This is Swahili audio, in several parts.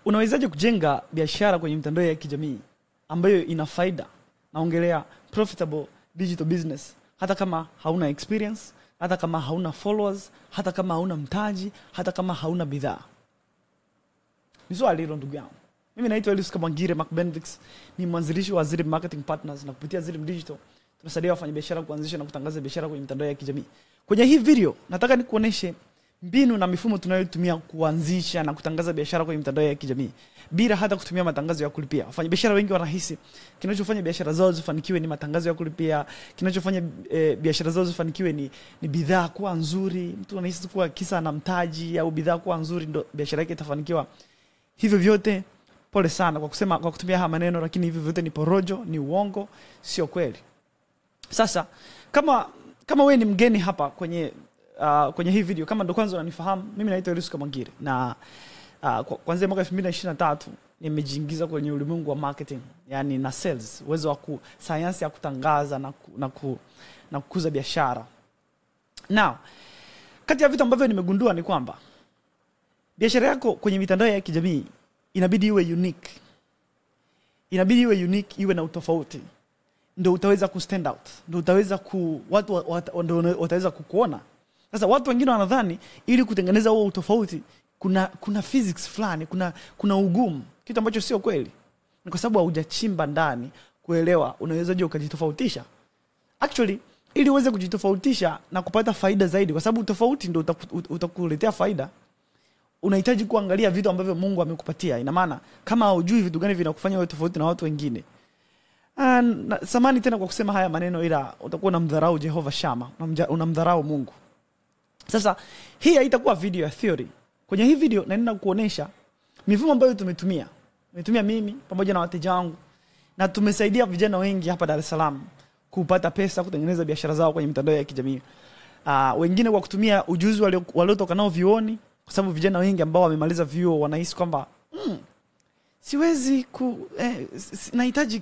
Unawezaje kujenga biashara kwenye mitandao ya kijamii ambayo ina faida? Naongelea profitable digital business, hata kama hauna experience, hata kama hauna followers, hata kama hauna mtaji, hata kama hauna bidhaa. Ni swali hilo ndugu yangu. Mimi naitwa Elius Kamwangire Macbenvix, ni mwanzilishi wa Zirim Marketing Partners, na kupitia Zirim Digital tunasaidia wafanyabiashara kuanzisha na kutangaza biashara kwenye mitandao ya kijamii. Kwenye hii video nataka nikuoneshe mbinu na mifumo tunayotumia kuanzisha na kutangaza biashara kwenye mitandao ya kijamii bila hata kutumia matangazo ya kulipia. Wafanyabiashara wengi wanahisi kinachofanya biashara zao zifanikiwe ni matangazo ya kulipia, kinachofanya biashara zao zifanikiwe ni bidhaa kuwa nzuri. Mtu anahisi kuwa kisa na mtaji au bidhaa kuwa nzuri ndo biashara yake itafanikiwa. Hivyo vyote, pole sana kwa kutumia haya maneno, lakini hivyo vyote ni porojo, ni uongo, sio kweli. Sasa kama wewe ni mgeni hapa kwenye hii video, kama ndo kwanza unanifahamu, mimi naitwa Elius Kamwangire, na kuanzia mwaka 2023 nimejiingiza kwenye ulimwengu wa marketing, yani na sales, uwezo wa sayansi ya kutangaza na kukuza biashara. Now, kati ya vitu ambavyo nimegundua ni kwamba biashara yako kwenye mitandao ya kijamii inabidi iwe unique. Inabidi iwe unique, iwe na utofauti. Ndio utaweza ku stand out. Ndio utaweza watu wataweza kukuona. Sasa watu wengine wanadhani ili kutengeneza huo utofauti kuna physics fulani, kuna ugumu, kitu ambacho sio kweli. Ni kwa sababu hujachimba ndani kuelewa unawezaje ukajitofautisha. Actually, ili uweze kujitofautisha na kupata faida zaidi, kwa sababu tofauti ndio utakuletea faida, unahitaji kuangalia vitu ambavyo Mungu amekupatia. Ina maana kama hujui vitu gani vinakufanya wewe tofauti na watu wengine, samani tena kwa kusema haya maneno, ila utakuwa unamdharau Jehova Shama, unamdharau Mungu. Sasa hii haitakuwa video ya theory. Kwenye hii video naenda kuonesha mifumo ambayo tumetumia mimi pamoja na wateja wangu, na tumesaidia vijana wengi hapa Dar es Salaam kupata pesa, kutengeneza biashara zao kwenye mitandao ya kijamii. Wengine kwa kutumia ujuzi waliotoka nao vioni, kwa sababu vijana wengi ambao wamemaliza vyuo wanahisi kwamba siwezi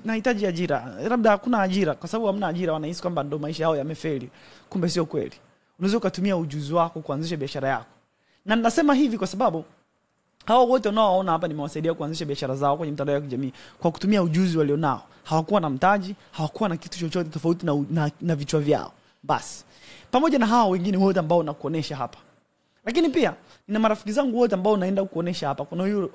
nahitaji ajira, labda hakuna ajira. Kwa sababu hamna ajira wanahisi kwamba ndo maisha yao yamefeli. Kumbe sio kweli. Unaweza kutumia ujuzi wako kuanzisha biashara yako. Na ninasema hivi kwa sababu hao wote unaoona hapa nimewasaidia kuanzisha biashara zao kwenye mitandao ya kijamii kwa kutumia ujuzi walionao. Hawakuwa na mtaji, hawakuwa na kitu chochote tofauti na vichwa vyao. Basi. Pamoja na hao wengine wote ambao nakuonesha hapa. Lakini pia nina marafiki zangu wote ambao naenda kuonesha hapa. Kuna huyu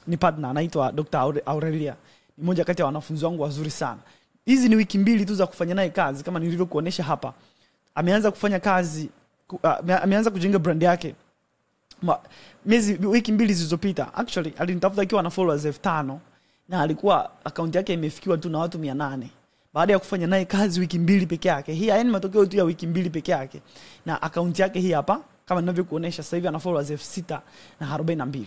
ni partner anaitwa Dr. Aurelia. Ni mmoja kati ya wanafunzi wangu wazuri sana. Hizi ni wiki 2 tu za kufanya naye kazi kama nilivyokuonesha hapa. Ameanza kufanya kazi, ameanza kujenga brand yake wiki 2 zilizopita. Actually alinitafuta akiwa na followers 5,000 na alikuwa account yake imefikiwa tu na watu 800. Baada ya kufanya naye kazi wiki 2 peke yake. Hii yani matokeo tu ya wiki 2 peke yake. Na account yake hii hapa kama ninavyokuonesha sasa hivi ana followers 6,042.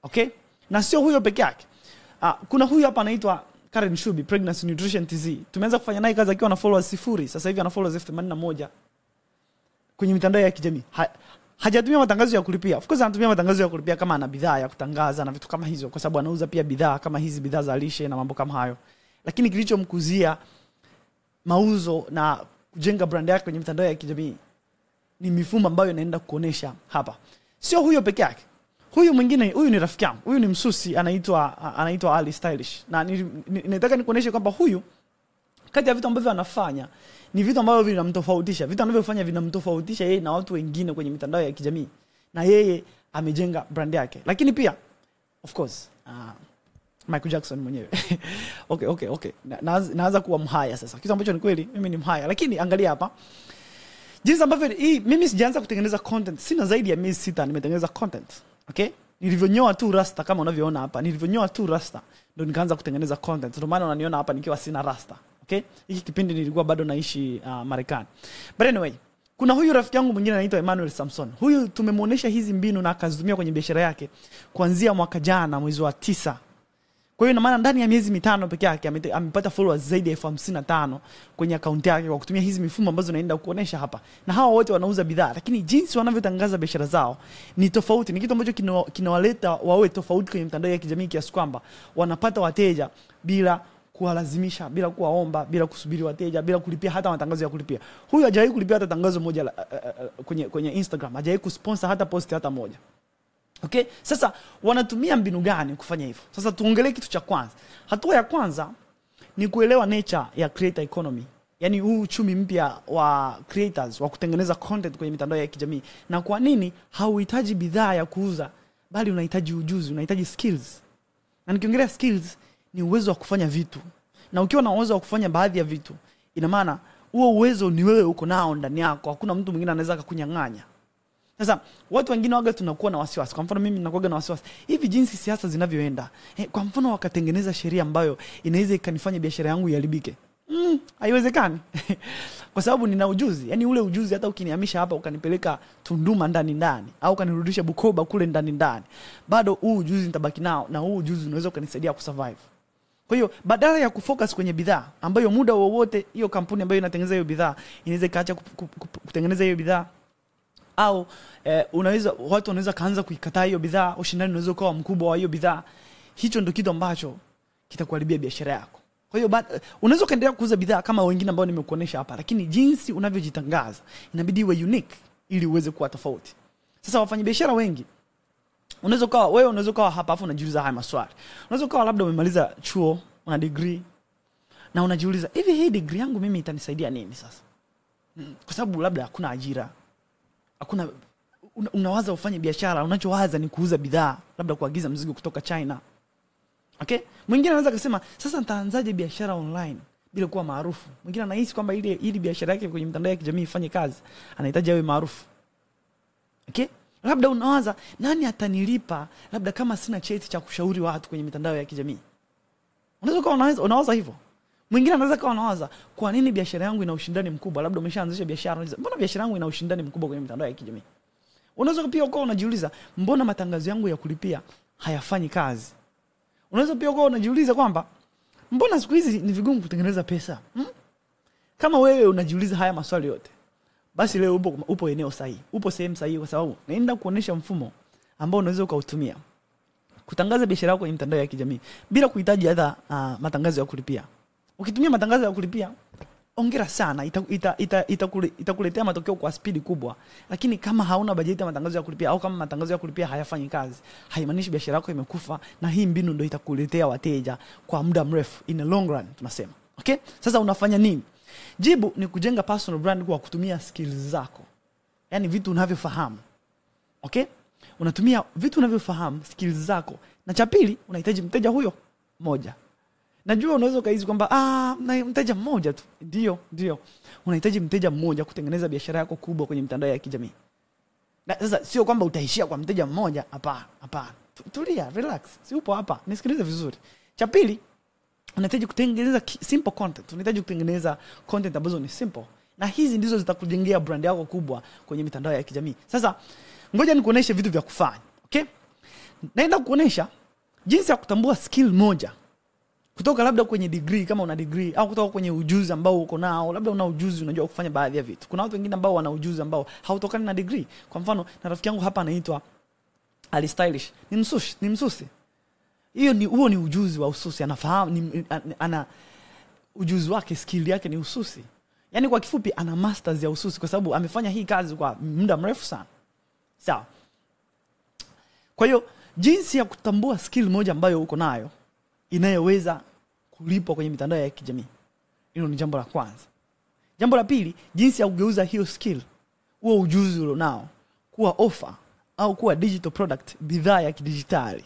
Okay? Na sio huyo peke yake. Kuna huyu hapa anaitwa Karen Shubi, Pregnancy Nutrition TZ. Tumeanza kufanya naye kazi akiwa na followers 0. Sasa hivi ana followers 81 kwenye mitandao ya kijamii. Hajatumia matangazo ya kulipia. Of course anatumia matangazo ya kulipia kama ana bidhaa ya kutangaza na vitu kama hizo, kwa sababu anauza pia bidhaa kama hizi, bidhaa za lishe na mambo kama hayo. Lakini kilichomkuzia mauzo na kujenga brand yake kwenye mitandao ya kijamii ni mifumo ambayo naenda kuonesha hapa. Sio huyo peke yake. Huyu mwingine, huyu ni rafiki yangu. Huyu ni msusi, anaitwa Ali Stylish. Na nataka nikuoneshe kwamba huyu kati ya vitu ambavyo anafanya ni vitu ambavyo vinamtofautisha. Vitu anavyofanya vinamtofautisha yeye na watu wengine kwenye mitandao ya kijamii. Na yeye amejenga brand yake. Lakini pia of course Michael Jackson mwenyewe. Okay. Naanza kuwa mhaya sasa. Kitu ambacho ni kweli, mimi ni mhaya. Lakini angalia hapa. Jinsi ambavyo mimi sijaanza kutengeneza content. Sina zaidi ya miezi 6 nimetengeneza content. Okay? Nilivyonyoa tu rasta kama unavyoona hapa. Nilivyonyoa tu rasta ndio nikaanza kutengeneza content. Ndio maana unaniona hapa nikiwa sina rasta. Okay? Hiki kipindi nilikuwa bado naishi Marekani. But anyway, kuna huyu rafiki yangu mwingine anaitwa Emmanuel Samson. Huyu tumemuonesha hizi mbinu na akazitumia kwenye biashara yake kuanzia mwaka jana mwezi wa 9. Kwa hiyo ina maana ndani ya miezi 5 peke yake amepata followers zaidi ya 55 kwenye account yake kwa kutumia hizi mifumo ambazo naenda kuonesha hapa. Na hawa wote wanauza bidhaa, lakini jinsi wanavyotangaza biashara zao ni tofauti. Ni kitu ambacho kinawaleta wawe tofauti kwenye mitandao ya kijamii kiasi kwamba wanapata wateja bila kuwalazimisha, bila kuwaomba, bila kusubiri wateja, bila kulipia hata matangazo ya kulipia. Huyu hajawahi kulipia hata tangazo moja kwenye Instagram, hajawahi kusponsor hata post hata moja. Okay? Sasa wanatumia mbinu gani kufanya hivyo? Sasa tuongelee kitu cha kwanza. Hatua ya kwanza ni kuelewa nature ya creator economy. Yaani huu uchumi mpya wa creators wa kutengeneza content kwenye mitandao ya kijamii, na kwa nini hauhitaji bidhaa ya kuuza, bali unahitaji ujuzi, unahitaji skills. Na nikiongelea skills ni uwezo wa kufanya vitu. Na ukiwa na uwezo wa kufanya baadhi ya vitu, ina maana huo uwezo ni wewe uko nao ndani yako, hakuna mtu mwingine anaweza kukunyang'anya. Sasa watu wengine waga tunakuwa na wasiwasi. Kwa mfano mimi ninakuwa na wasiwasi. Hivi jinsi siasa zinavyoenda, kwa mfano wakatengeneza sheria ambayo inaweza ikanifanya biashara yangu iharibike. Haiwezekani. Kwa sababu nina ujuzi. Yaani ule ujuzi hata ukinihamisha hapa ukanipeleka Tunduma ndani au kanirudisha Bukoba kule ndani, bado huu ujuzi nitabaki nao, na huu ujuzi unaweza kunisaidia kusurvive. Kwa hiyo badala ya kufocus kwenye bidhaa ambayo muda wowote hiyo kampuni ambayo inatengeneza hiyo bidhaa inaweza kaacha kutengeneza hiyo bidhaa, au watu wanaweza kaanza kuikataa hiyo bidhaa, ushindani unaweza kuwa mkubwa wa hiyo bidhaa. Hicho ndio kitu ambacho kitakuharibia biashara yako. Kwa hiyo unaweza kaendelea kuuza bidhaa kama wengine ambao nimekuonesha hapa, lakini jinsi unavyojitangaza inabidi iwe unique ili uweze kuwa tofauti. Sasa wafanyabiashara wengi, unaweza kuwa hapa afu unajiuliza haya maswali. Unaweza kuwa labda umemaliza chuo, una degree, na unajiuliza hivi hii degree yangu mimi itanisaidia nini sasa? Kwa sababu labda hakuna ajira. Hakuna unawaza ufanye biashara, unachowaza ni kuuza bidhaa, labda kuagiza mzigo kutoka China. Okay? Mwingine anaweza kusema sasa nitaanzaje biashara online bila kuwa maarufu? Mwingine anahisi kwamba ili biashara yake kwenye mitandao ya kijamii ifanye kazi, anahitaji awe maarufu. Okay? Labda unawaza nani atanilipa labda kama sina cheti cha kushauri watu kwenye mitandao ya kijamii. Unaweza kuwa unawaza hivyo. Mwingine anaweza kuwa anawaza kwa nini biashara yangu ina ushindani mkubwa? Labda umeshaanzisha biashara, unaweza mbona biashara yangu ina ushindani mkubwa kwenye mitandao ya kijamii? Unaweza pia ukawa unajiuliza mbona matangazo yangu ya kulipia hayafanyi kazi? Unaweza pia ukawa unajiuliza kwamba mbona siku hizi ni vigumu kutengeneza pesa? Kama wewe unajiuliza haya maswali yote, basi leo upo eneo sahihi. Upo sehemu sahihi, kwa sababu naenda kuonesha mfumo ambao unaweza ukautumia kutangaza biashara yako kwenye mitandao ya kijamii bila kuhitaji hata matangazo ya kulipia. Ukitumia matangazo ya kulipia, hongera sana, itakuletea matokeo kwa spidi kubwa. Lakini kama hauna bajeti ya matangazo ya kulipia, au kama matangazo ya kulipia hayafanyi kazi, haimaanishi biashara yako imekufa, na hii mbinu ndio itakuletea wateja kwa muda mrefu, in the long run tunasema. Okay? Sasa unafanya nini? Jibu ni kujenga personal brand kwa kutumia skills zako. Yaani vitu unavyofahamu. Okay? Unatumia vitu unavyofahamu, skills zako. Na cha pili, unahitaji mteja huyo mmoja. Najua unaweza ukahisi kwamba na mteja mmoja tu. Ndio. Unahitaji mteja mmoja kutengeneza biashara yako kubwa kwenye mitandao ya kijamii. Na sasa sio kwamba utaishia kwa mteja mmoja, hapana. Tulia, relax. Si upo hapa. Nisikilize vizuri. Cha pili, unahitaji kutengeneza simple content. Unahitaji kutengeneza content ambazo ni simple. Na hizi ndizo zitakujengea brand yako kubwa kwenye mitandao ya kijamii. Sasa ngoja nikuoneshe vitu vya kufanya. Okay? Naenda kuonesha jinsi ya kutambua skill moja kutoka labda kwenye degree, kama una degree, au kutoka kwenye ujuzi ambao uko nao. Labda una ujuzi, unajua kufanya baadhi ya vitu. Kuna watu wengine ambao wana ujuzi ambao hautokani na degree. Kwa mfano, na rafiki yangu hapa anaitwa Ali Stylish. Ni msusi. Huo ni ujuzi wa ususi. Anafahamu, ana ujuzi wake, skill yake ni ususi. Yaani kwa kifupi ana masters ya ususi, kwa sababu amefanya hii kazi kwa muda mrefu sana. Sawa. Kwa hiyo jinsi ya kutambua skill moja ambayo uko nayo inayoweza kulipwa kwenye mitandao ya kijamii, hilo ni jambo la kwanza. Jambo la pili, jinsi ya kugeuza hiyo skill, huo ujuzi ulionao, kuwa offer au kuwa digital product, bidhaa ya kidijitali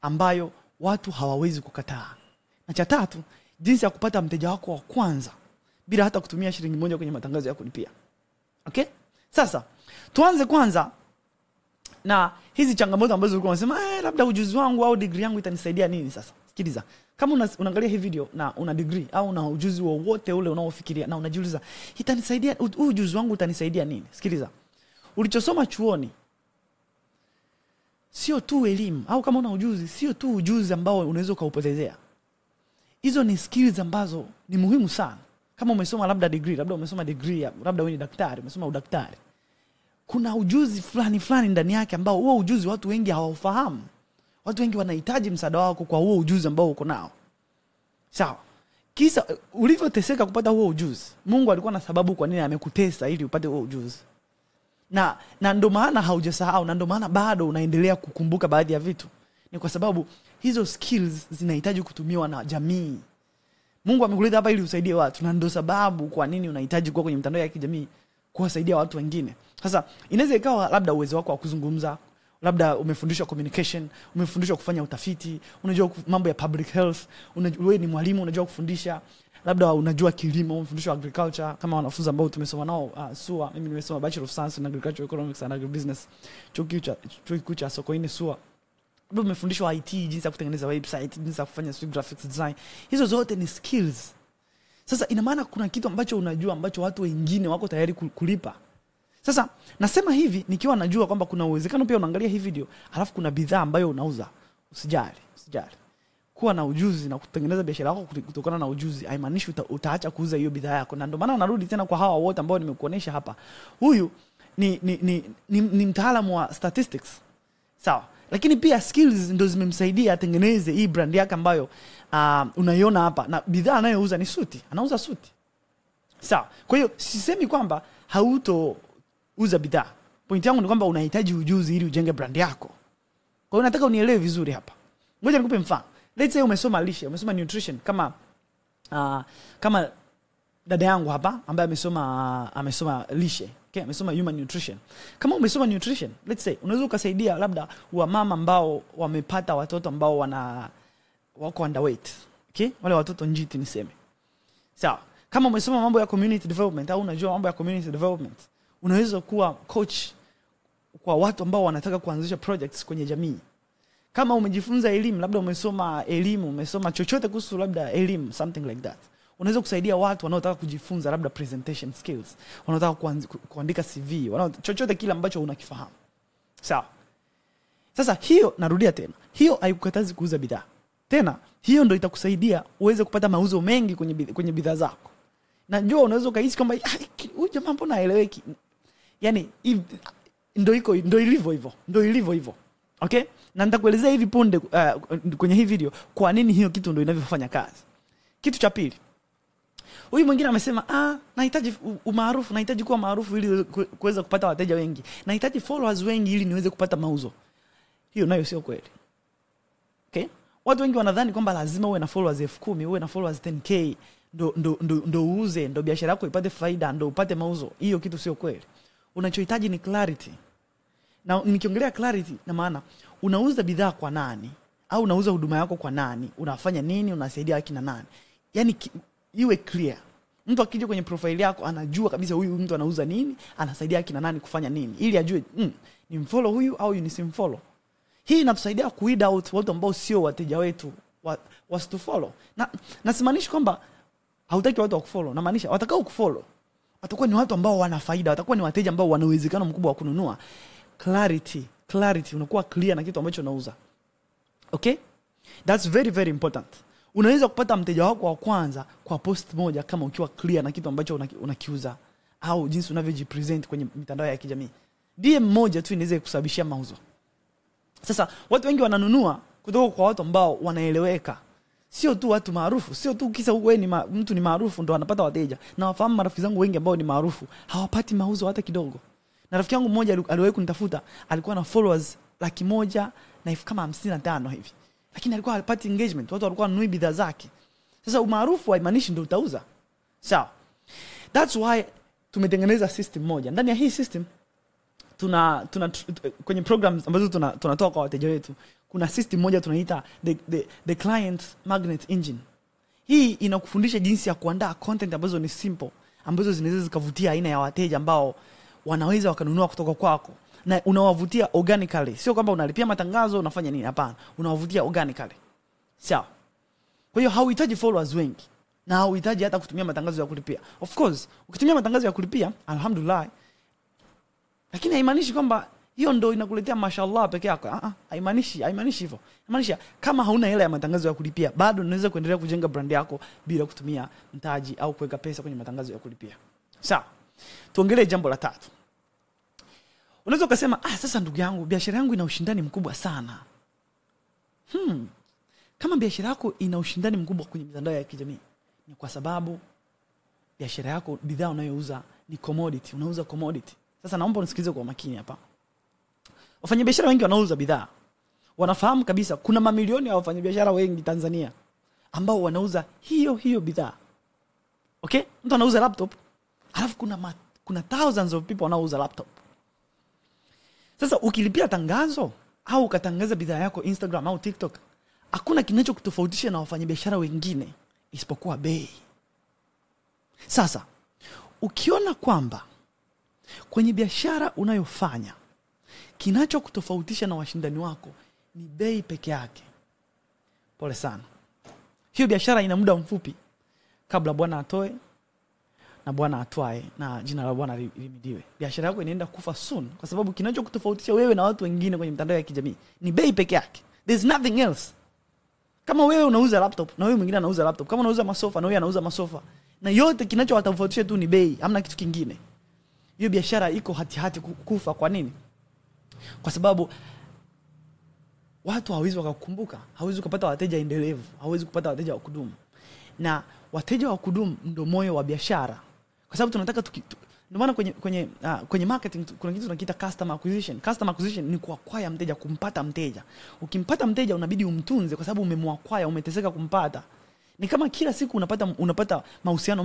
ambayo watu hawawezi kukataa. Na cha tatu, jinsi ya kupata mteja wako wa kwanza bila hata kutumia shilingi moja kwenye matangazo ya kulipia. Okay? Sasa tuanze kwanza na hizi changamoto ambazo ulikuwa unasema labda ujuzi wangu au degree yangu itanisaidia nini sasa? Sikiliza. Kama unaangalia hii video na una degree au una ujuzi wowote ule unaofikiria na unajiuliza, itanisaidia ujuzi wangu utanisaidia nini? Sikiliza. Ulichosoma chuoni sio tu elimu, au kama una ujuzi sio tu ujuzi ambao unaweza kaupotezea. Hizo ni skills ambazo ni muhimu sana. Kama umesoma labda degree, labda umesoma degree, labda wewe ni daktari, umesoma udaktari, kuna ujuzi fulani ndani yake ambao huo ujuzi watu wengi hawaufahamu. Watu wengi wanahitaji msaada wako kwa huo ujuzi ambao uko nao. Sawa. Kisa ulivyoteseka kupata huo ujuzi, Mungu alikuwa na sababu kwa nini amekutesa ili upate huo ujuzi. Na ndo maana haujasahau, na ndo maana bado unaendelea kukumbuka baadhi ya vitu. Ni kwa sababu hizo skills zinahitaji kutumiwa na jamii. Mungu amekuleta hapa ili usaidie watu, na ndo sababu kwa nini unahitaji kuwa kwenye mitandao ya kijamii kuwasaidia watu wengine. Sasa inaweza ikawa labda uwezo wako wa kuzungumza, labda umefundishwa communication, umefundishwa kufanya utafiti, unajua mambo ya public health, wewe ni mwalimu unajua kufundisha, labda unajua kilimo, umefundishwa agriculture kama wanafunzi ambao tumesoma nao SUA. Mimi nimesoma Bachelor of Science in Agricultural Economics and Agribusiness, chuo kikuu cha Sokoine SUA. Labda umefundishwa IT, jinsi ya kutengeneza website, jinsi ya kufanya graphics design. Hizo zote ni skills. Sasa ina maana kuna kitu ambacho unajua ambacho watu wengine wako tayari kulipa. Sasa nasema hivi nikiwa najua kwamba kuna uwezekano pia unaangalia hii video alafu kuna bidhaa ambayo unauza. Usijali. Kuwa na ujuzi na kutengeneza biashara yako kutokana na ujuzi haimaanishi utaacha kuuza hiyo bidhaa yako. Na ndio maana narudi tena kwa hawa wote ambao nimekuonesha hapa. Huyu ni mtaalamu wa statistics. Sawa. Lakini pia skills ndio zimemsaidia atengeneze hii brand yake ambayo unaiona hapa, na bidhaa anayouza ni suti. Anauza suti. Sawa. Kwa hiyo sisemi kwamba hautouza bidhaa. Point yangu ni kwamba unahitaji ujuzi ili ujenge brand yako. Kwa hiyo nataka unielewe vizuri hapa. Ngoja nikupe mfano. Let's say umesoma lishe, umesoma nutrition kama dada yangu hapa ambaye amesoma lishe. Okay, amesoma human nutrition. Kama umesoma nutrition, let's say unaweza ukasaidia labda wamama ambao wamepata watoto ambao wako underweight. Okay? Wale watoto njiti niseme. Sawa. Kama umesoma mambo ya community development au unajua mambo ya community development, unaweza kuwa coach kwa watu ambao wanataka kuanzisha projects kwenye jamii. Kama umejifunza elimu, labda umesoma chochote kuhusu labda elimu, something like that, unaweza kusaidia watu wanaotaka kujifunza labda presentation skills, wanaotaka kuandika CV, chochote kile ambacho unakifahamu. Sawa. Sasa hiyo, narudia tena, hiyo haikukatazi kuuza bidhaa. Tena hiyo ndio itakusaidia uweze kupata mauzo mengi kwenye bidhaa zako. Najua unaweza kuhisi kwamba huyu jamaa mbona haeleweki. Yaani ndio ilivyo hivyo. Okay? Na nitakuelezea hivi punde kwenye hii video kwa nini hiyo kitu ndio inavyofanya kazi. Kitu cha pili. Huyu mwingine amesema nahitaji umaarufu, nahitaji kuwa maarufu ili kuweza kupata wateja wengi. Nahitaji followers wengi ili niweze kupata mauzo. Hiyo nayo sio kweli. Okay? Watu wengi wanadhani kwamba lazima uwe na followers 10,000, uwe na followers 10k ndo uuze, ndo biashara yako ipate faida, ndo upate mauzo. Hiyo kitu sio kweli. Unachohitaji ni clarity. Na nikiongelea clarity na maana unauza bidhaa kwa nani au unauza huduma yako kwa nani, unafanya nini, unasaidia akina nani. Yaani iwe clear. Mtu akija kwenye profile yako anajua kabisa huyu mtu anauza nini, anasaidia akina nani kufanya nini, ili ajue ni mfollow huyu au nisimfollow. Hii inatusaidia weed out watu ambao sio wateja wetu wasitufollow. Na simaanishi kwamba hautaki watu wakufollow, na maanisha watakao kufollow watakuwa ni watu ambao wana faida, watakuwa ni wateja ambao wana uwezekano mkubwa wa kununua. Clarity, unakuwa clear na kitu ambacho unauza. Okay? That's very very important. Unaweza kupata mteja wako wa kwanza kwa post moja kama ukiwa clear na kitu ambacho unakiuza au jinsi unavyojipresent kwenye mitandao ya kijamii. DM moja tu inaweza kusababishia mauzo. Sasa watu wengi wananunua kutoka kwa watu ambao wanaeleweka. Sio tu watu maarufu, sio tu kisa wewe ni mtu ni maarufu ndo anapata wateja. Na wafahamu marafiki zangu wengi ambao ni maarufu hawapati mauzo hata kidogo. Na rafiki yangu mmoja aliwahi kunitafuta, alikuwa na followers 100,000 na kama 55 hivi. Lakini alikuwa hapati engagement, watu walikuwa wanunui bidhaa zake. Sasa umaarufu haimaanishi ndio utauza. Sawa. That's why tumetengeneza system moja. Ndani ya hii system tuna kwenye programs ambazo tunatoa kwa wateja wetu, kuna system moja tunaita the client magnet engine. Hii inakufundisha jinsi ya kuandaa content ambazo ni simple, ambazo zinaweza zikavutia aina ya wateja ambao wanaweza wakanunua kutoka kwako, na unawavutia organically. Sio kwamba unalipia matangazo unafanya nini, hapana. Unawavutia organically. Sawa. Kwa hiyo hauhitaji followers wengi na hauhitaji hata kutumia matangazo ya kulipia. Of course, ukitumia matangazo ya kulipia, alhamdulillah. Lakini haimaanishi kwamba hiyo ndio inakuletea mashallah peke yako. Haimaanishi hivyo. Inamaanisha kama hauna hela ya matangazo ya kulipia, bado unaweza kuendelea kujenga brand yako bila kutumia mtaji au kuweka pesa kwenye matangazo ya kulipia. Sawa. Tuongelee jambo la tatu. Unaweza kusema sasa ndugu yangu, biashara yangu ina ushindani mkubwa sana. Kama biashara yako ina ushindani mkubwa kwenye mitandao ya kijamii, ni kwa sababu biashara yako, bidhaa unayouza ni commodity, unauza commodity. Sasa naomba unisikilize kwa makini hapa. Wafanyabiashara wengi wanauza bidhaa. Wanafahamu kabisa kuna mamilioni ya wafanyabiashara wengi Tanzania ambao wanauza hiyo bidhaa. Okay? Mtu anauza laptop, alafu kuna thousands of people wanauza laptop. Sasa ukilipia tangazo au ukatangaza bidhaa yako Instagram au TikTok, hakuna kinachokutofautisha na wafanyabiashara wengine isipokuwa bei. Sasa ukiona kwamba kwenye biashara unayofanya kinachokutofautisha na washindani wako ni bei peke yake, pole sana. Hiyo biashara ina muda mfupi kabla Bwana atoe na Bwana atwae na jina la Bwana lihimidiwe. Biashara yako inaenda kufa soon kwa sababu kinachokutofautisha wewe na watu wengine kwenye mitandao ya kijamii ni bei peke yake. There's nothing else. Kama wewe unauza laptop na wewe mwingine anauza laptop, kama unauza masofa na wewe anauza masofa, na yote kinachowatofautisha tu ni bei, hamna kitu kingine. Hiyo biashara iko hati kufa. Kwa nini? Kwa sababu watu hawezi wakakukumbuka, hawezi kupata wateja endelevu, hawezi kupata wateja wa kudumu. Na wateja wa kudumu ndio moyo wa biashara. Kwa sababu tunataka ndio maana kwenye marketing kuna kitu tunakiita customer acquisition. Customer acquisition ni kuacquire mteja, kumpata mteja. Ukimpata mteja unabidi umtunze kwa sababu umemwacquire, umeteseka kumpata. Ni kama kila siku unapata mahusiano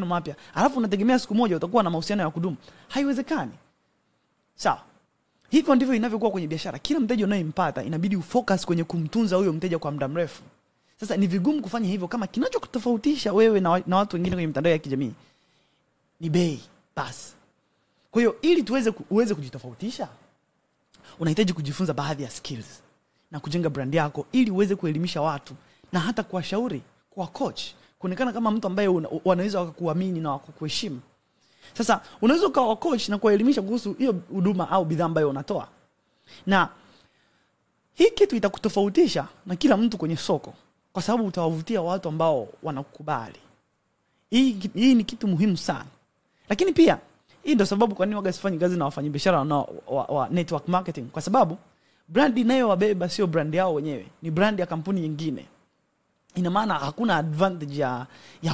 mapya. Alafu unategemea siku moja utakuwa na mahusiano ya kudumu. Haiwezekani. Sawa. Hivyo ndivyo inavyokuwa kwenye biashara. Kila mteja unayempata inabidi ufocus kwenye kumtunza huyo mteja kwa muda mrefu. Sasa ni vigumu kufanya hivyo kama kinachokutofautisha wewe na watu wengine kwenye mitandao ya kijamii ni bei basi. Kwa hiyo ili uweze kujitofautisha, unahitaji kujifunza baadhi ya skills na kujenga brand yako ili uweze kuelimisha watu na hata kuwashauri, kuwa coach, kuonekana kama mtu ambaye wanaweza wakakuamini na wakakuheshimu. Sasa unaweza kuwa coach na kuelimisha kuhusu hiyo huduma au bidhaa ambayo unatoa. Na hii kitu itakutofautisha na kila mtu kwenye soko kwa sababu utawavutia watu ambao wanakukubali. Hii ni kitu muhimu sana. Lakini pia hii ndio sababu kwa nini waga sifanyi kazi na wafanyabiashara wa network marketing, kwa sababu brand inayowabeba sio brand yao wenyewe, ni brand ya kampuni nyingine. Ina maana hakuna advantage ya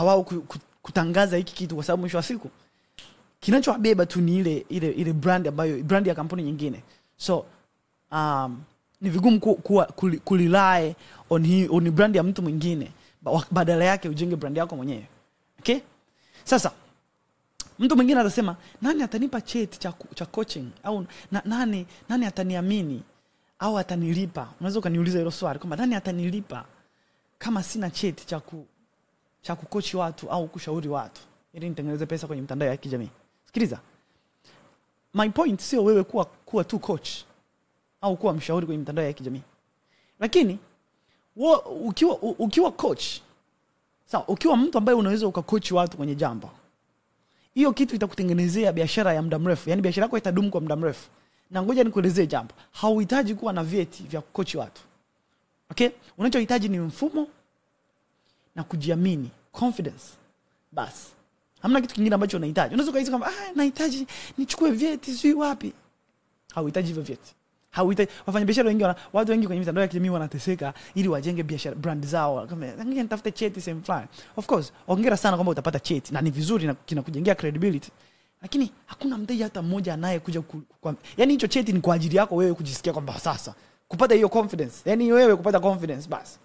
wao kutangaza hiki kitu kwa sababu mwisho wa siku kinachowabeba tu ni ile brand ambayo brand ya kampuni nyingine. So ni vigumu kulilai on brand ya mtu mwingine, badala yake ujenge brand yako mwenyewe. Okay? Sasa mtu mwingine atasema, nani atanipa cheti cha coaching, au nani ataniamini au atanilipa? Unaweza kuniuliza hilo swali kwamba nani atanilipa kama sina cheti cha kukochi watu au kushauri watu ili nitengeneze pesa kwenye mitandao ya kijamii. Sikiliza. My point sio wewe kuwa tu coach au kuwa mshauri kwenye mitandao ya kijamii. Lakini ukiwa coach, sawa, ukiwa mtu ambaye unaweza ukacoach watu kwenye jambo, hiyo kitu itakutengenezea biashara ya muda mrefu. Yaani biashara yako itadumu kwa muda mrefu. Na ngoja nikuelezee jambo. Hauhitaji kuwa na vyeti vya kucoach watu. Okay? Unachohitaji ni mfumo na kujiamini, confidence. Basi. Hamna kitu kingine ambacho unahitaji. Unaweza kuhisi kama nahitaji nichukue vyeti sio wapi. Hauhitaji hivyo vyeti. Hauhitaji. Wafanyabiashara wengi watu wengi kwenye mitandao ya kijamii wanateseka ili wajenge biashara brand zao. Kama ngine nitafute cheti same fulani. Of course, hongera sana kwamba utapata cheti na ni vizuri na kinakujengea credibility. Lakini hakuna mteja hata mmoja anayekuja yani hicho cheti ni kwa ajili yako wewe kujisikia kwamba sasa kupata hiyo confidence. Yani wewe kupata confidence basi.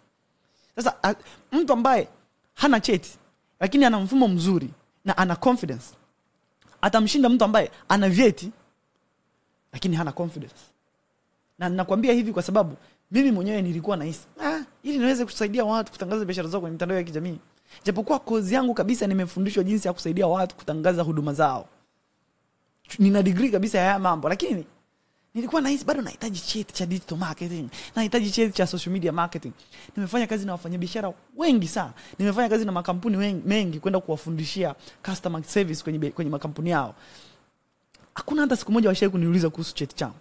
Sasa mtu ambaye hana cheti lakini ana mfumo mzuri na ana confidence atamshinda mtu ambaye ana vyeti lakini hana confidence. Na ninakwambia hivi kwa sababu mimi mwenyewe nilikuwa nahisi ili niweze kusaidia watu kutangaza biashara zao kwenye mitandao ya kijamii. Japokuwa kozi yangu kabisa nimefundishwa jinsi ya kusaidia watu kutangaza huduma zao. Nina degree kabisa ya mambo, lakini nilikuwa nahisi bado nahitaji cheti cha digital marketing, nahitaji cheti cha social media marketing. Nimefanya kazi na wafanyabiashara wengi sana. Nimefanya kazi na makampuni mengi kwenda kuwafundishia customer service kwenye makampuni yao. Hakuna hata siku moja washawahi kuniuliza kuhusu cheti changu.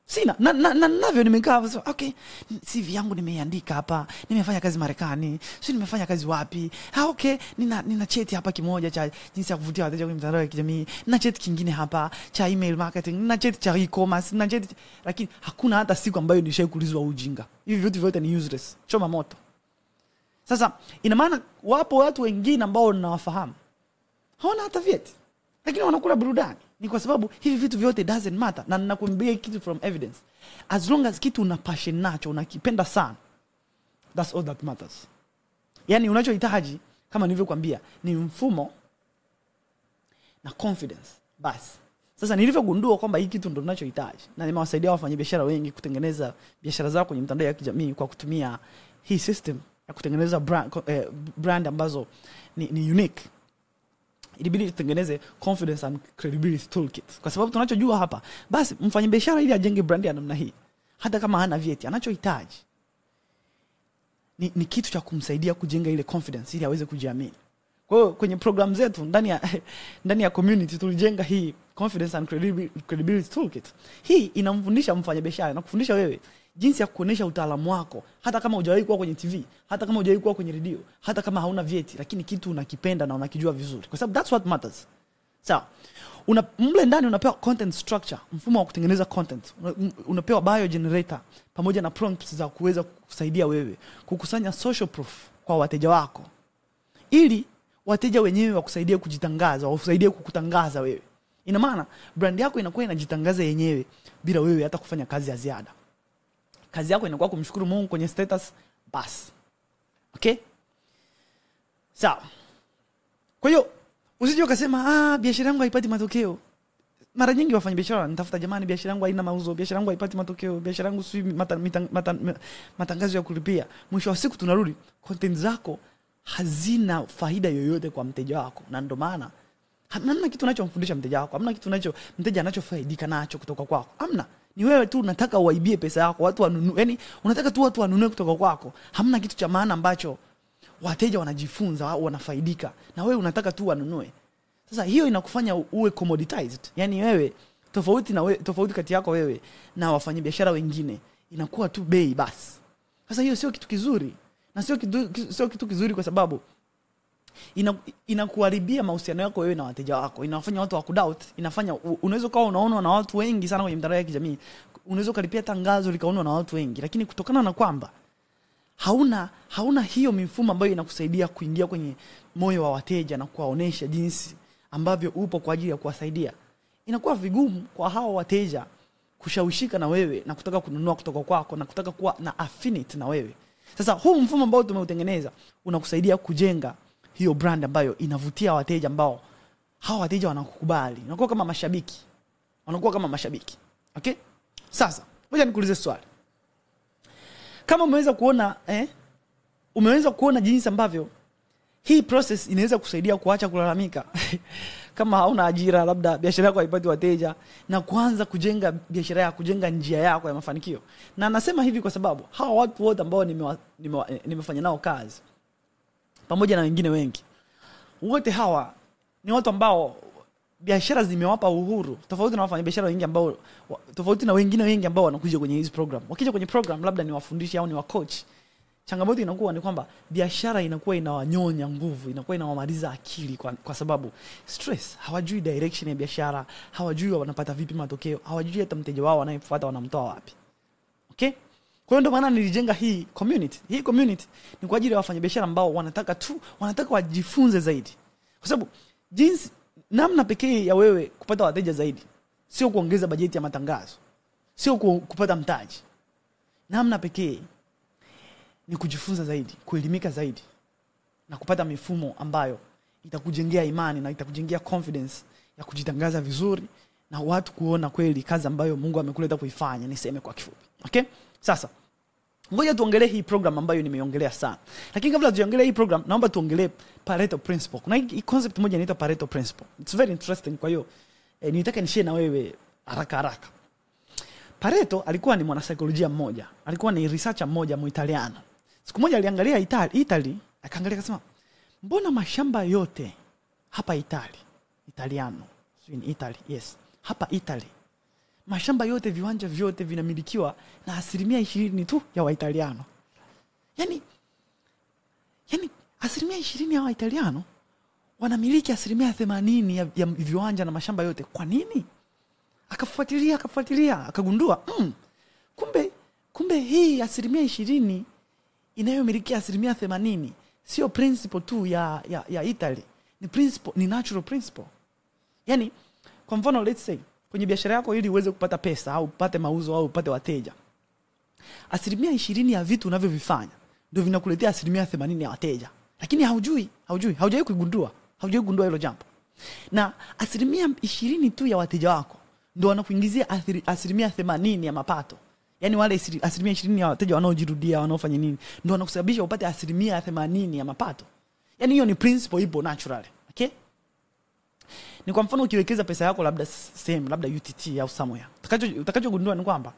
Sina. Navyo nimekaa so, okay, CV yangu nimeiandika hapa. Nimefanya kazi Marekani. Sio nimefanya kazi wapi? Okay, nina cheti hapa kimoja cha jinsi ya kuvutia wateja kwenye mitandao ya kijamii. Nina cheti kingine hapa cha email marketing. Nina cheti cha e-commerce. Nina cheti, lakini hakuna hata siku ambayo nishawahi kuulizwa ujinga. Hivi vitu vyote ni useless. Choma moto. Sasa ina maana wapo watu wengine ambao ninawafahamu hawana hata vyeti, lakini wanakula burudani. Ni kwa sababu hivi vitu vyote doesn't matter, na ninakuambia kitu from evidence. As long as kitu una passion nacho, unakipenda sana, that's all that matters. Yani unachohitaji kama nilivyokuambia ni mfumo na confidence basi. Sasa nilivyogundua kwamba hiki kitu ndo ninachohitaji, na nimewasaidia wafanyabiashara wengi kutengeneza biashara zao kwenye mitandao ya kijamii kwa kutumia hii system ya kutengeneza brand ambazo ni unique. Ilibidi tutengeneze confidence and credibility toolkit, kwa sababu tunachojua hapa, basi mfanyabiashara ili ajenge brand ya namna hii, hata kama hana vyeti, anachohitaji ni kitu cha kumsaidia kujenga ile confidence ili aweze kujiamini. Kwa hiyo kwenye program zetu ndani ya community tulijenga hii confidence and credibility toolkit. Hii inamfundisha mfanyabiashara na kufundisha wewe jinsi ya kuonesha utaalamu wako, hata kama hujawahi kuwa kwenye TV, hata kama hujawahi kuwa kwenye radio, hata kama hauna vyeti, lakini kitu unakipenda na unakijua vizuri, kwa sababu that's what matters. Sawa. Mle ndani unapewa content structure, mfumo wa kutengeneza content. Unapewa bio generator pamoja na prompts za kuweza kusaidia wewe kukusanya social proof kwa wateja wako, ili wateja wenyewe wakusaidie kujitangaza, wakusaidie kukutangaza wewe. Ina maana brand yako inakuwa inajitangaza yenyewe bila wewe hata kufanya kazi ya ziada. Kazi yako inakuwa kumshukuru Mungu kwenye status basi. Okay? Sawa. Kwa hiyo usije ukasema biashara yangu haipati matokeo. Mara nyingi wafanya biashara nitafuta, jamani, biashara yangu haina mauzo, biashara yangu haipati matokeo, biashara yangu si matangazo ya kulipia. Mwisho wa siku tunarudi content zako hazina faida yoyote kwa mteja wako, na ndio maana hamna kitu unachomfundisha mteja wako, hamna kitu mteja anachofaidika nacho kutoka kwako. Hamna. Ni wewe tu unataka uwaibie pesa yako, watu wanunue. Yaani unataka tu watu wanunue kutoka kwako. Hamna kitu cha maana ambacho wateja wanajifunza au wanafaidika, na wewe unataka tu wanunue. Sasa hiyo inakufanya uwe commoditized. Yaani wewe tofauti kati yako wewe na wafanyabiashara wengine inakuwa tu bei basi. Sasa hiyo sio kitu kizuri. Na sio kitu kizuri kwa sababu inakuharibia mahusiano yako wewe na wateja wako. Inafanya watu wakudoubt, inafanya unaweza kuwa unaonwa na watu wengi sana kwenye mitandao ya kijamii. Unaweza kulipia tangazo likaonwa na watu wengi, lakini kutokana na kwamba hauna hiyo mifumo ambayo inakusaidia kuingia kwenye moyo wa wateja na kuwaonesha jinsi ambavyo upo kwa ajili ya kuwasaidia, inakuwa vigumu kwa hao wateja kushawishika na wewe na kutaka kununua kutoka kwako na kutaka kuwa na affinity na wewe. Sasa huu mfumo ambao tumeutengeneza unakusaidia kujenga hiyo brand ambayo inavutia wateja, ambao hao wateja wanakukubali. Unakuwa kama mashabiki. Okay? Sasa, ngoja nikuulize swali. Kama umeweza kuona jinsi ambavyo hii process inaweza kusaidia kuacha kulalamika kama hauna ajira, labda biashara yako haipati wateja, na kuanza kujenga biashara yako, kujenga njia yako ya mafanikio. Na nasema hivi kwa sababu hawa watu wote ambao nimefanya nao kazi pamoja na wengine wengi, wote hawa ni watu ambao biashara zimewapa uhuru, tofauti na wafanyabiashara wengi ambao, tofauti na wengine wengi ambao wanakuja kwenye hizi program. Wakija kwenye program labda ni wafundisha au ni wa coach, changamoto inakuwa ni kwamba biashara inakuwa inawanyonya nguvu, inakuwa inawamaliza akili kwa sababu stress, hawajui direction ya biashara, hawajui wanapata vipi matokeo, hawajui hata mteja wao anayefuata wanamtoa wapi. Okay? Kwa hiyo ndio maana nilijenga hii community. Hii community ni kwa ajili ya wafanyabiashara ambao wanataka wajifunze zaidi. Kwa sababu namna pekee ya wewe kupata wateja zaidi sio kuongeza bajeti ya matangazo, sio kupata mtaji. Namna pekee ni kujifunza zaidi, kuelimika zaidi, na kupata mifumo ambayo itakujengea imani na itakujengea confidence ya kujitangaza vizuri na watu kuona kweli kazi ambayo Mungu amekuleta kuifanya. Niseme kwa kifupi. Okay? Sasa ngoja tuongelee hii program ambayo nimeiongelea sana. Lakini kabla tuongelee hii program, naomba tuongelee Pareto principle. Kuna hii concept moja inaitwa Pareto principle. It's very interesting, kwa hiyo nitaka nishare na wewe haraka. Pareto alikuwa ni mwanasaikolojia mmoja, alikuwa ni researcher mmoja Muitaliano. Siku moja aliangalia Italy, akaangalia akasema, mbona mashamba yote hapa Italiano, in Italy, yes, hapa Italy, mashamba yote, viwanja vyote vinamilikiwa na 20% tu ya Waitaliano. Yani 20% ya Waitaliano wanamiliki 80% ya viwanja na mashamba yote. Kwa nini? Akafuatilia, akagundua kumbe hii 20% inayomiliki 80% sio principle tu ya Italy, ni principle, ni natural principle. Yani Kwa mfano let's say kwenye biashara yako ili uweze kupata pesa au upate mauzo au upate wateja, 20% ya vitu unavyovifanya ndio vinakuletea 80% ya wateja. Lakini haujawahi kugundua hilo jambo. Na 20% tu ya wateja wako ndio wanakuingizia 80% ya mapato. Yaani wale 20% ya wateja wanaojirudia, wanaofanya nini, ndio wanakusababisha upate 80% ya mapato. Yaani hiyo ni principle ipo naturally. Okay? Ni kwa mfano ukiwekeza pesa yako labda sehemu, labda UTT au somewhere. Utakachogundua ni kwamba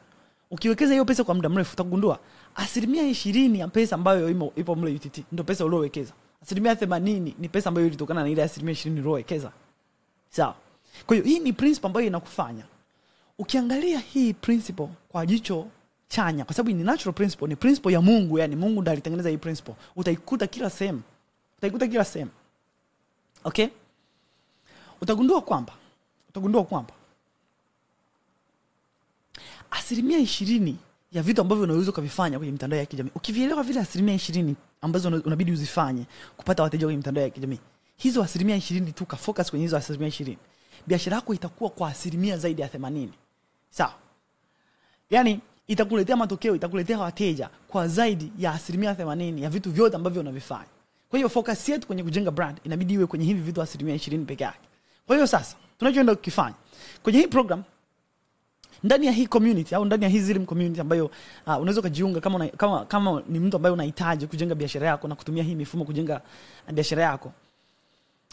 ukiwekeza hiyo pesa kwa muda mrefu utagundua 20% ya pesa ambayo ipo mle UTT ndio pesa uliowekeza. 80% ni pesa ambayo ilitokana na ile 20% uliowekeza. Sawa. Kwa hiyo hii ni principle ambayo inakufanya ukiangalia hii principle kwa jicho chanya, kwa sababu ni natural principle, ni principle ya Mungu, yani Mungu ndiye alitengeneza hii principle. Utaikuta kila sehemu. Okay? Utagundua kwamba 20% ya vitu ambavyo unaweza kuvifanya kwenye mitandao ya kijamii, ukivielewa vile 20% ambazo unabidi uzifanye kupata wateja kwenye mitandao ya kijamii, hizo 20% tu ka focus kwenye hizo 20%, biashara yako itakuwa kwa 80% zaidi ya 80. Sawa? Yani itakuletea matokeo, itakuletea wateja kwa zaidi ya 80% ya vitu vyote ambavyo unavifanya. Kwa hiyo focus yetu kwenye kujenga brand inabidi iwe kwenye hivi vitu 20% peke yake. Kwa hiyo sasa tunachoenda kukifanya kwenye hii program, ndani ya hii community au ndani ya hii Zilm community ambayo unaweza kujiunga kama ni mtu ambaye unahitaji kujenga biashara yako na kutumia hii mifumo kujenga biashara yako.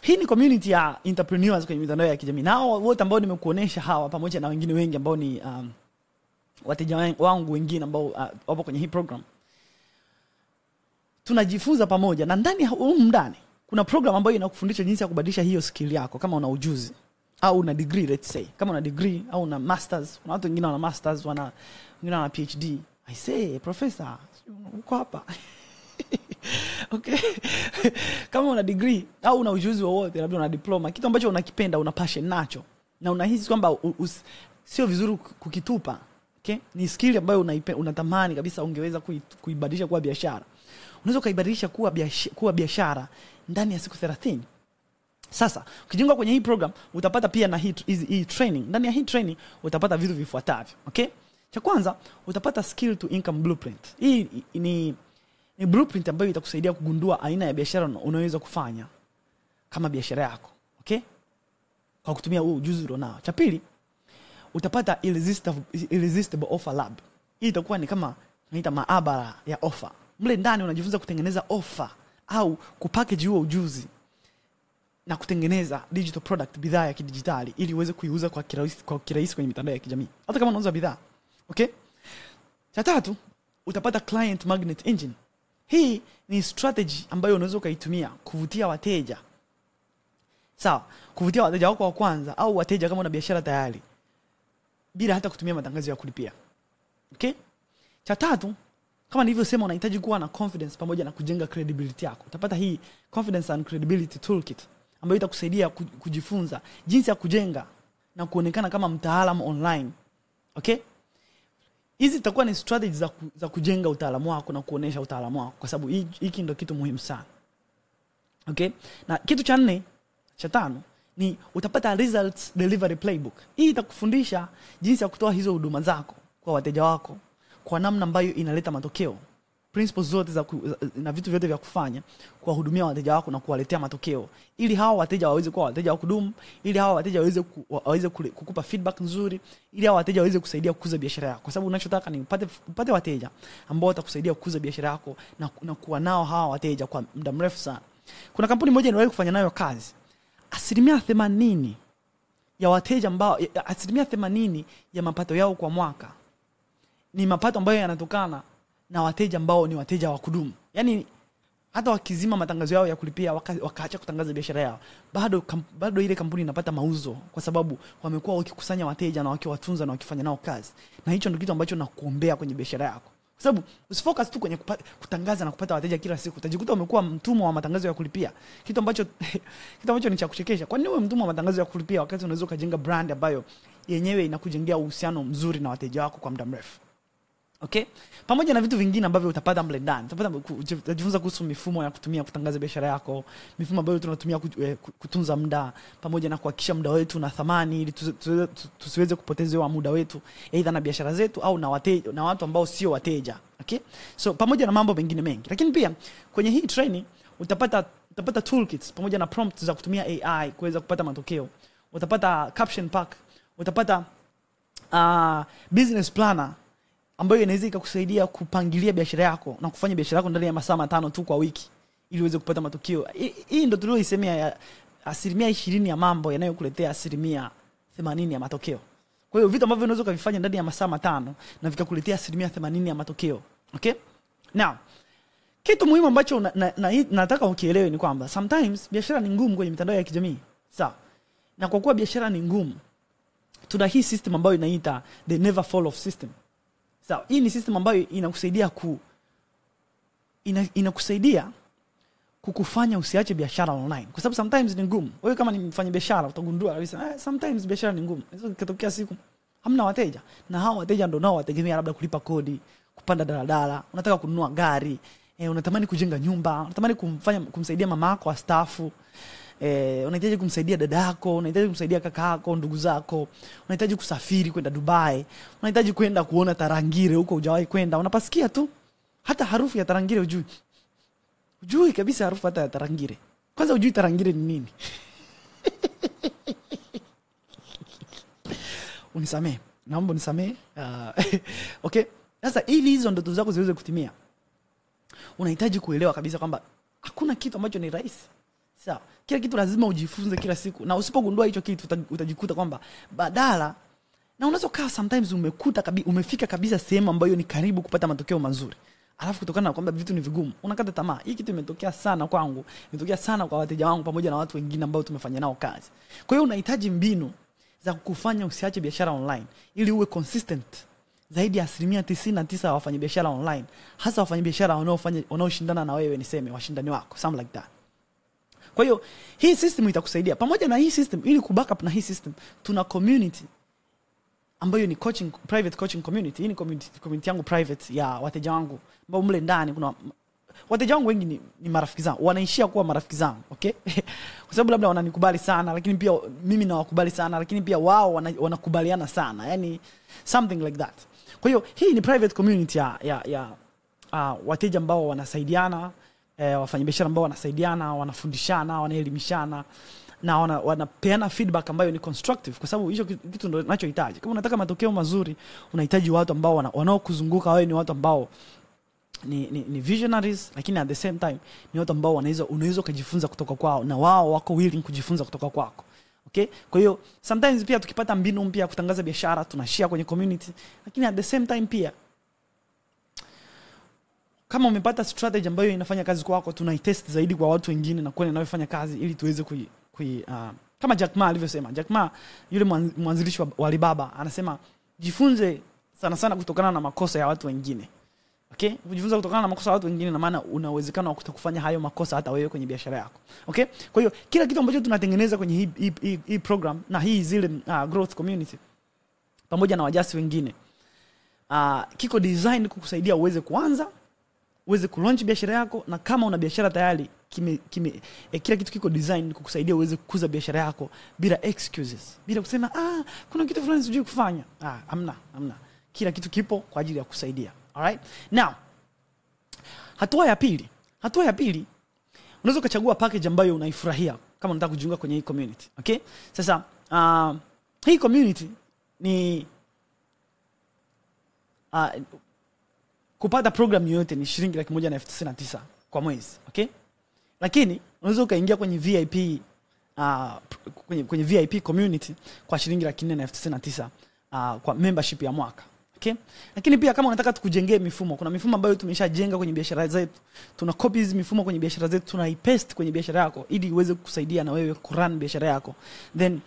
Hii ni community ya entrepreneurs kwenye mitandao ya kijamii. Nao wote ambao nimekuonesha hawa pamoja na wengine wengi ambao ni wateja wangu wengine ambao wapo kwenye hii program, tunajifunza pamoja. Na ndani ndani kuna program ambayo inakufundisha jinsi ya kubadilisha hiyo skill yako kama una ujuzi au una degree, let's say. Kama una degree au una masters, kuna watu wengine wana masters, wengine wana PhD. I say, professor, uko hapa. Okay. Kama una degree au una ujuzi wowote, labda una diploma, kitu ambacho unakipenda, una passion nacho, na unahisi kwamba sio vizuri kukitupa, okay? Ni skill ambayo unatamani kabisa ungeweza kuibadilisha kuwa biashara. Unaweza kuibadilisha kuwa biashara ndani ya siku 30. Sasa, ukijiunga kwenye hii program, utapata pia na hii training. Ndani ya hii training, utapata vitu vifuatavyo. Okay? Cha kwanza, utapata skill to income blueprint. Hii ni blueprint ambayo itakusaidia kugundua aina ya biashara unaweza kufanya kama biashara yako. Okay? Kwa kutumia huo ujuzi ulionao. Cha pili, utapata irresistible offer lab. Hii itakuwa ni kama tunaita maabara ya offer. Mle ndani unajifunza kutengeneza offer au kupackage huo ujuzi na kutengeneza digital product, bidhaa ya kidijitali, ili uweze kuiuza kwa kirahisi kwenye mitandao ya kijamii, hata kama unauza bidhaa. Okay? Cha tatu, utapata client magnet engine. Hii ni strategy ambayo unaweza ukaitumia kuvutia wateja. Sawa, kuvutia wateja wako wa kwanza au wateja kama una biashara tayari, bila hata kutumia matangazo ya kulipia. Okay? Cha tatu, kama nilivyosema, unahitaji kuwa na confidence pamoja na kujenga credibility yako. Utapata hii confidence and credibility toolkit ambayo itakusaidia kujifunza jinsi ya kujenga na kuonekana kama mtaalamu online. Okay? Hizi zitakuwa ni strategies za kujenga utaalamu wako na kuonesha utaalamu wako, kwa sababu hiki ndio kitu muhimu sana. Okay? Na kitu cha tano ni utapata results delivery playbook. Hii itakufundisha jinsi ya kutoa hizo huduma zako kwa wateja wako kwa namna ambayo inaleta matokeo. Principles zote na vitu vyote vya kufanya kuwahudumia wateja wako na kuwaletea matokeo, ili hawa wateja waweze kuwa wateja wa kudumu, ili hawa wateja waweze kukupa feedback nzuri, ili hawa wateja waweze kusaidia kukuza biashara yako. Kwa sababu unachotaka ni upate wateja ambao watakusaidia kukuza biashara yako na kuwa nao hawa wateja kwa muda mrefu sana. Kuna kampuni moja niliwahi kufanya nayo kazi. 80% ya wateja ambao 80% ya mapato yao kwa mwaka ni mapato ambayo yanatokana na wateja ambao ni wateja wa kudumu. Yaani hata wakizima matangazo yao ya kulipia, wakaacha kutangaza biashara yao, bado ile kampuni inapata mauzo, kwa sababu wamekuwa wakikusanya wateja na wakiwatunza na wakifanya nao kazi. Na hicho ndio kitu ambacho nakuombea kwenye biashara yako. Kwa sababu usifocus tu kwenye kutangaza na kupata wateja kila siku. Utajikuta umekuwa mtumwa wa matangazo ya kulipia. Kitu ambacho ni cha kuchekesha. Kwa nini uwe mtumwa wa matangazo ya kulipia wakati unaweza kujenga brand ambayo yenyewe inakujengea uhusiano mzuri na wateja wako kwa muda mrefu? Okay? Pamoja na vitu vingine ambavyo utapata mle ndani. Utajifunza kuhusu mifumo ya kutumia kutangaza biashara yako, mifumo ambayo tunatumia kutunza muda, pamoja na kuhakikisha muda wetu na thamani ili tusiweze kupotezewa muda wetu aidha na biashara zetu au na watu ambao sio wateja. Okay? So pamoja na mambo mengine mengi. Lakini pia kwenye hii training utapata toolkits pamoja na prompts za kutumia AI kuweza kupata matokeo. Utapata caption pack, utapata business planner ambayo inaweza ikakusaidia kupangilia biashara yako na kufanya biashara yako ndani ya masaa 5 tu kwa wiki ili uweze kupata matokeo. Hii ndio tulioisemea ya 20% ya mambo yanayokuletea 80% ya matokeo. Kwa hiyo vitu ambavyo unaweza kuvifanya ndani ya masaa 5 na vikakuletea 80% ya matokeo. Okay? Now, kitu muhimu ambacho nataka ukielewe ni kwamba sometimes biashara ni ngumu kwenye mitandao ya kijamii. Sawa. Na kwa kuwa biashara ni ngumu, tuna hii system ambayo inaita the never fall off system. Sawa, hii ni system ambayo inakusaidia kukufanya usiache biashara online. Kwa sababu sometimes ni ngumu. Wewe kama ni mfanya biashara utagundua kabisa sometimes biashara ni ngumu. Inaweza kutokea siku hamna wateja, na hao wateja ndio nao wategemea labda kulipa kodi, kupanda daladala, unataka kununua gari, unatamani kujenga nyumba, unatamani kumsaidia mama yako astaafu, unahitaji kumsaidia dada yako, unahitaji kumsaidia kaka yako, ndugu zako, unahitaji kusafiri kwenda Dubai, unahitaji kwenda kuona Tarangire huko hujawahi kwenda, unapasikia tu hata harufu ya Tarangire hujui kabisa harufu hata ya Tarangire. Kwanza hujui Tarangire ni nini. Unisamee, naomba unisamee. Okay, sasa ili hizo ndoto zako ziweze kutimia, unahitaji kuelewa kabisa kwamba hakuna kitu ambacho ni rahisi. Sawa, kila kitu lazima ujifunze kila siku, na usipogundua hicho kitu utajikuta kwamba badala, na unaweza kaa sometimes umefika kabisa sehemu ambayo ni karibu kupata matokeo mazuri, alafu kutokana na kwamba vitu ni vigumu unakata tamaa. Hii kitu imetokea sana kwangu, imetokea sana kwa wateja wangu pamoja na watu wengine ambao tumefanya nao kazi. Kwa hiyo unahitaji mbinu za kukufanya usiache biashara online ili uwe consistent zaidi ya 99% ya wafanyabiashara online, hasa wafanyabiashara wanaoshindana na wewe, niseme washindani wako, something like that. Kwa hiyo hii system itakusaidia. Pamoja na hii system, ili kubackup na hii system, tuna community ambayo ni private coaching community. Hii ni community yangu private ya wateja wangu ambao mle ndani kuna wateja wangu wengi ni marafiki zangu, wanaishia kuwa marafiki zangu. Okay? Kwa sababu labda wananikubali sana, lakini pia mimi nawakubali sana, lakini pia wao wanakubaliana sana, yani something like that. Kwa hiyo hii ni private community ya wateja ambao wanasaidiana, wafanyabiashara ambao wanasaidiana, wanafundishana, wanaelimishana, na wanapeana feedback ambayo ni constructive, kwa sababu hicho kitu ndio ninachohitaji. Kama unataka matokeo mazuri, unahitaji watu ambao wanaokuzunguka wewe ni watu ambao ni visionaries, lakini at the same time ni watu ambao unaweza kujifunza kutoka kwao, na wao wako willing kujifunza kutoka kwako. Okay? Kwa hiyo sometimes pia tukipata mbinu mpya kutangaza biashara, tunashare kwenye community, lakini at the same time pia kama umepata strategy ambayo inafanya kazi kwako, tunaitest zaidi kwa watu wengine na kuona inayofanya kazi ili tuweze kama Jack Ma alivyosema. Jack Ma yule mwanzilishi wa Alibaba anasema jifunze sana kutokana na makosa ya watu wengine. Okay? Kujifunza kutokana na makosa ya watu wengine na maana una uwezekano wa kutokufanya hayo makosa hata wewe kwenye biashara yako. Okay? Kwa hiyo kila kitu ambacho tunatengeneza kwenye hii program na hii zile growth community pamoja na wajasi wengine kiko design kukusaidia uweze kuanza, uweze kulaunch biashara yako, na kama una biashara tayari kila kitu kiko design kukusaidia uweze kukuza biashara yako bila excuses, bila kusema kuna kitu fulani sijui kufanya. Hamna. Kila kitu kipo kwa ajili ya kusaidia. Alright? Now, hatua ya pili unaweza kuchagua package ambayo unaifurahia kama unataka kujiunga kwenye hii community. Okay? Sasa hii community ni kupata program yoyote ni shilingi 199 kwa mwezi. Okay? Lakini unaweza ukaingia kwenye VIP kwenye VIP community kwa shilingi 499 kwa membership ya mwaka. Okay? Lakini pia kama unataka tukujengee mifumo, kuna mifumo ambayo tumeshajenga kwenye biashara zetu. Tuna copy hizo mifumo kwenye biashara zetu, tunaipaste kwenye biashara yako ili iweze kukusaidia na wewe kurun biashara yako. Then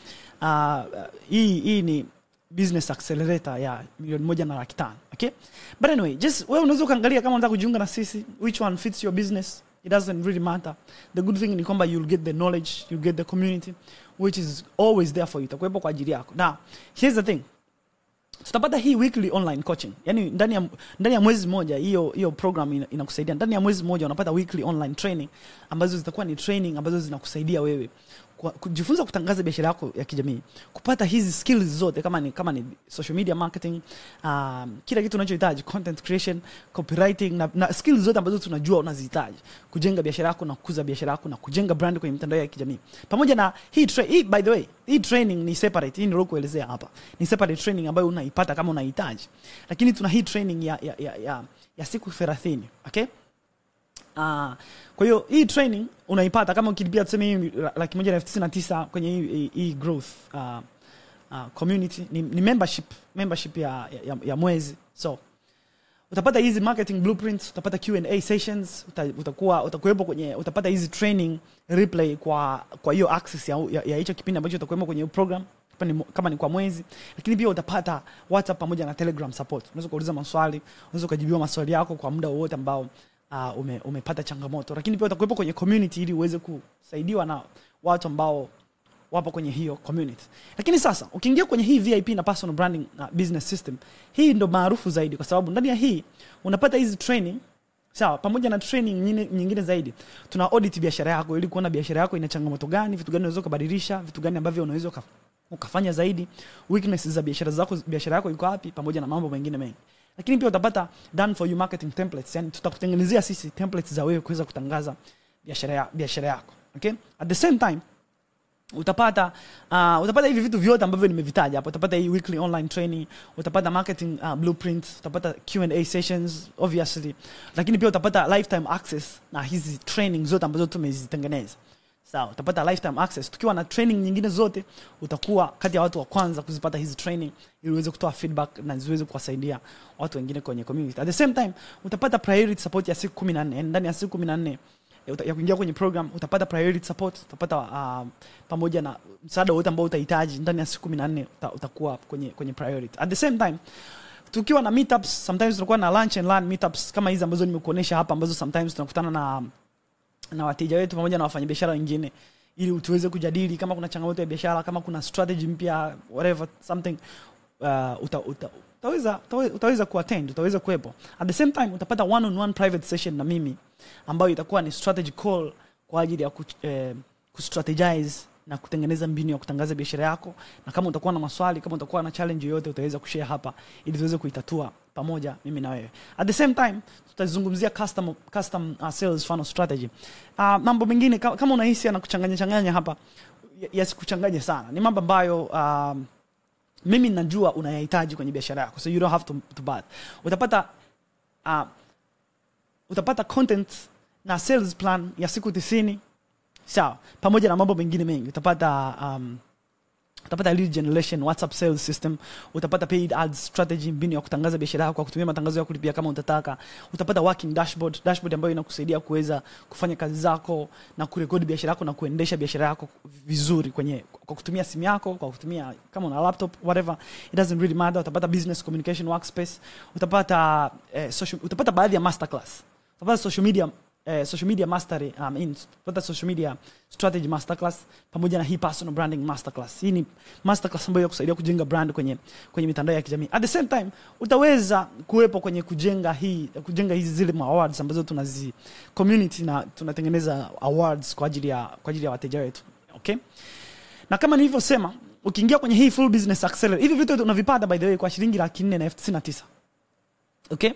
hii ni business accelerator ya 1.5 million. Okay? But anyway, just wewe unaweza kaangalia kama unataka kujiunga na sisi, which one fits your business. It doesn't really matter. The good thing ni kwamba you'll get the knowledge, you get the community which is always there for you. Itakuwepo kwa ajili yako. Now, here's the thing. tutapata hii weekly online coaching. Yani ndani ya mwezi mmoja hiyo program inakusaidia. Ndani ya mwezi mmoja unapata weekly online training ambazo zitakuwa ni training ambazo zinakusaidia wewe kujifunza kutangaza biashara yako ya kijamii, kupata hizi skills zote kama ni social media marketing, kila kitu unachohitaji, content creation, copywriting na skills zote ambazo tunajua unazihitaji kujenga biashara yako na kukuza biashara yako na kujenga brand kwenye mitandao ya kijamii. Pamoja na hii by the way, hii training ni separate, hii ndio kuelezea hapa. Ni separate training ambayo unaipata kama unahitaji. Lakini tuna hii training ya siku 30, okay? Kwa hiyo hii training unaipata kama ukilipia tuseme hii 199 kwenye hii growth community ni membership ya mwezi. So utapata hizi marketing blueprints, utapata Q&A sessions, utakuwepo kwenye, utapata hizi training replay kwa hiyo access ya hicho kipindi ambacho utakuwepo kwenye program kama ni kwa mwezi. Lakini pia utapata WhatsApp pamoja na Telegram support. Unaweza kuuliza maswali, unaweza kujibiwa maswali yako kwa muda wote ambao umepata changamoto. Lakini pia utakuwepo kwenye community ili uweze kusaidiwa na watu ambao wapo kwenye hiyo community. Lakini sasa ukiingia kwenye hii VIP na personal branding business system, hii ndo maarufu zaidi kwa sababu ndani ya hii unapata hizi training, sawa, pamoja na training nyingine zaidi. Tuna audit biashara yako ili kuona biashara yako ina changamoto gani, vitu gani unaweza kubadilisha, vitu gani ambavyo unaweza ukafanya zaidi, weaknesses za biashara yako iko wapi, pamoja na mambo mengine mengi. Lakini pia utapata done for you marketing templates, yani tutakutengenezea sisi templates za wewe kuweza kutangaza biashara yako, okay? At the same time utapata hivi vitu vyote ambavyo nimevitaja hapo. Utapata hii weekly online training, utapata marketing blueprints, utapata Q&A sessions obviously, lakini pia utapata lifetime access na hizi training zote ambazo tumezitengeneza. Sawa, utapata lifetime access. Tukiwa na training nyingine zote, utakuwa kati ya watu wa kwanza kuzipata hizi training ili uweze kutoa feedback na ziweze kuwasaidia watu wengine kwenye community. At the same time, utapata priority support ya siku 14. Ndani ya siku 14 ya kuingia kwenye program utapata priority support, utapata pamoja na msaada wote ambao utahitaji ndani ya siku 14 utakuwa kwenye priority. At the same time, tukiwa na meetups, sometimes tunakuwa na lunch and learn meetups kama hizi ambazo nimekuonesha hapa, ambazo sometimes tunakutana na wateja wetu pamoja na wafanyabiashara wengine ili tuweze kujadili kama kuna changamoto ya biashara, kama kuna strategy mpya, whatever something, utaweza kuattend, utaweza kuwepo. At the same time utapata one-on-one private session na mimi ambayo itakuwa ni strategy call kwa ajili ya kustrategize na kutengeneza mbinu ya kutangaza biashara yako. Na kama utakuwa na maswali, kama utakuwa na challenge yoyote, utaweza kushare hapa ili tuweze kuitatua pamoja mimi na wewe. At the same time tutazungumzia custom sales funnel strategy. Mambo mengine kama unahisi anakuchanganya hapa, yasikuchanganye sana. Ni mambo ambayo mimi najua unayahitaji kwenye biashara yako, so you don't have to bad. Utapata content na sales plan ya siku 90, sawa, pamoja na mambo mengine mengi. Utapata lead generation, WhatsApp sales system, utapata paid ads strategy, mbinu ya kutangaza biashara yako kwa kutumia matangazo ya kulipia kama utataka. Utapata working dashboard ambayo inakusaidia kuweza kufanya kazi zako na kurekodi biashara yako na kuendesha biashara yako vizuri kwa kutumia simu yako, kwa kutumia kama una laptop, whatever, it doesn't really matter. Utapata business communication workspace, utapata utapata baadhi ya masterclass, utapata social media mastery, utapata social media strategy masterclass pamoja na hii personal branding masterclass. Hii ni masterclass ambayo inakusaidia kujenga brand kwenye mitandao ya kijamii. At the same time utaweza kuwepo kwenye kujenga hizi zile awards ambazo tunazi community na tunatengeneza awards kwa ajili ya wateja wetu, okay? Na kama nilivyosema, ukiingia kwenye hii full business accelerator, hivi vitu unavipata by the way kwa shilingi 499, okay?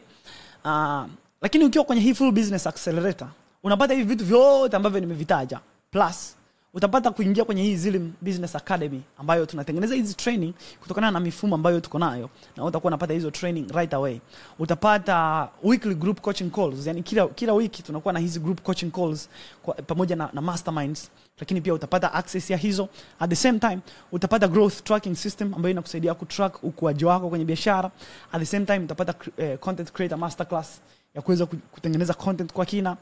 Lakini ukiwa kwenye hii full business accelerator unapata hivi vitu vyote ambavyo nimevitaja, plus utapata kuingia kwenye hii Zilim Business Academy ambayo tunatengeneza hizi training kutokana na mifumo ambayo tuko nayo, na utakuwa unapata hizo training right away. Utapata weekly group coaching calls, yani kila wiki tunakuwa na hizi group coaching calls pamoja na masterminds, lakini pia utapata access ya hizo. At the same time utapata growth tracking system ambayo inakusaidia kutrack ukuaji wako kwenye biashara. At the same time utapata content creator masterclass ya kuweza kutengeneza content kwa kina.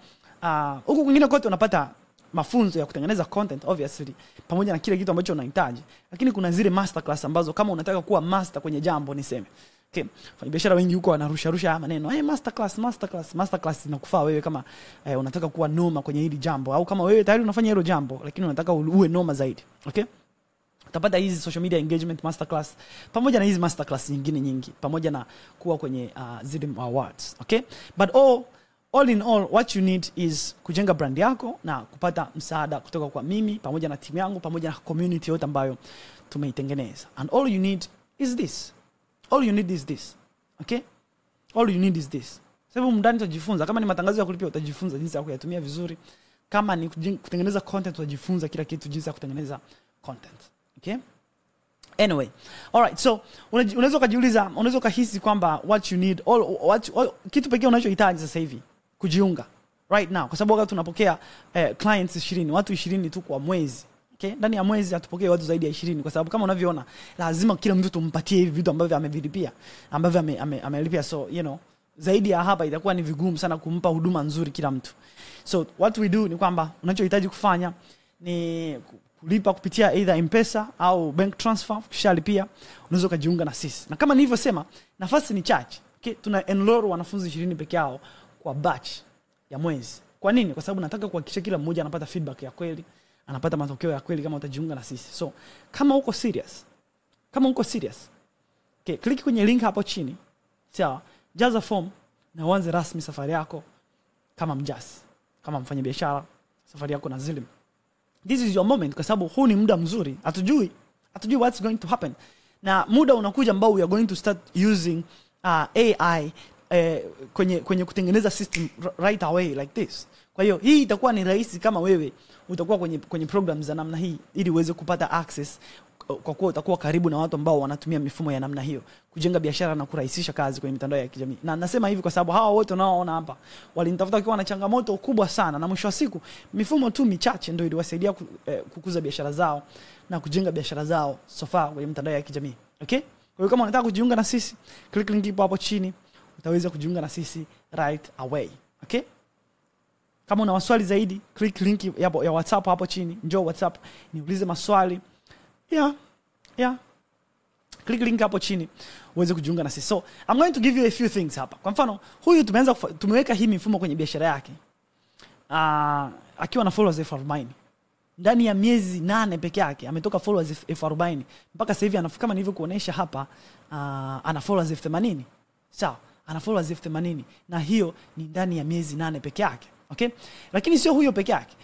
Huko kwingine kote unapata mafunzo ya kutengeneza content obviously pamoja na kile kitu ambacho unahitaji, lakini kuna zile masterclass ambazo kama unataka kuwa master kwenye jambo niseme, okay, fanya biashara wengi huko wanarusha maneno masterclass inakufaa wewe kama unataka kuwa noma kwenye hili jambo, au kama wewe tayari unafanya hilo jambo lakini unataka uwe noma zaidi, okay? Utapata hizi social media engagement masterclass pamoja na hizi masterclass nyingine nyingi pamoja na kuwa kwenye Zidem Awards. Okay? But all in all, what you need is kujenga brand yako na kupata msaada kutoka kwa mimi pamoja na timu yangu pamoja na community yote ambayo tumeitengeneza. And all you need is this. All you need is this. Okay? All you need is this. Sababu mndani utajifunza, kama ni matangazo ya kulipia utajifunza jinsi ya kuyatumia vizuri. Kama ni kutengeneza content utajifunza kila kitu jinsi ya kutengeneza content. Okay? Anyway, all right. So unaweza kujiuliza, unaweza kuhisi kwamba what you need, kitu pekee unachohitaji sasa hivi kujiunga right now, kwa sababu wakati tunapokea clients 20, watu 20 tu kwa mwezi. Okay? Ndani ya mwezi atupokee watu zaidi ya 20, kwa sababu kama unavyoona lazima kila mtu tumpatie hivi vitu ambavyo amevilipia, ambavyo amelipia. So zaidi ya hapa itakuwa ni vigumu sana kumpa huduma nzuri kila mtu. So what we do ni kwamba unachohitaji kufanya ni kulipa kupitia either M-Pesa au bank transfer. Kisha lipia, unaweza kujiunga na sisi. Na kama nilivyosema, nafasi ni chache. Okay? Tuna enroll wanafunzi 20 peke yao kwa batch ya mwezi. Kwa nini? Kwa sababu nataka kuhakikisha kila mmoja anapata feedback ya kweli, anapata matokeo ya kweli kama utajiunga na sisi. So, kama uko serious, okay, click kwenye link hapo chini. Sawa, jaza form na uanze rasmi safari yako kama mjasi, kama mfanyabiashara, safari yako na Zidem. This is your moment, kwa sababu huu ni muda mzuri. Hatujui what's going to happen. Na muda unakuja ambao we are going to start using AI kwenye kutengeneza system right away like this. Kwa hiyo hii itakuwa ni rahisi kama wewe utakuwa kwenye programs za namna hii, ili uweze kupata access, kwa kuwa utakuwa karibu na watu ambao wanatumia mifumo ya namna hiyo kujenga biashara na kurahisisha kazi kwenye mitandao ya kijamii. Na nasema hivi kwa sababu hawa wote unaoona hapa walinitafuta wakiwa na changamoto kubwa sana, na mwisho wa siku mifumo tu michache ndio iliwasaidia kukuza biashara zao na kujenga biashara zao so far kwenye mitandao ya kijamii. Okay? Kwa hiyo kama unataka kujiunga na sisi, click link hapo chini, utaweza kujiunga na sisi right away. Okay? Kama una maswali zaidi, click link ya WhatsApp hapo chini. Njoo WhatsApp niulize maswali. Yeah. Click link hapo chini uweze kujiunga na sisi. So, I'm going to give you a few things hapa. Kwa mfano, huyu tumeweka hii mifumo kwenye biashara yake. Akiwa na followers 40,000. Ndani ya miezi 8 peke yake ametoka followers 40,000 mpaka sasa hivi anafika kama nilivyokuonesha hapa, ana followers 80,000. Sawa, ana followers 80,000 na hiyo ni ndani ya miezi 8 peke yake. Okay? Lakini sio huyo peke yake.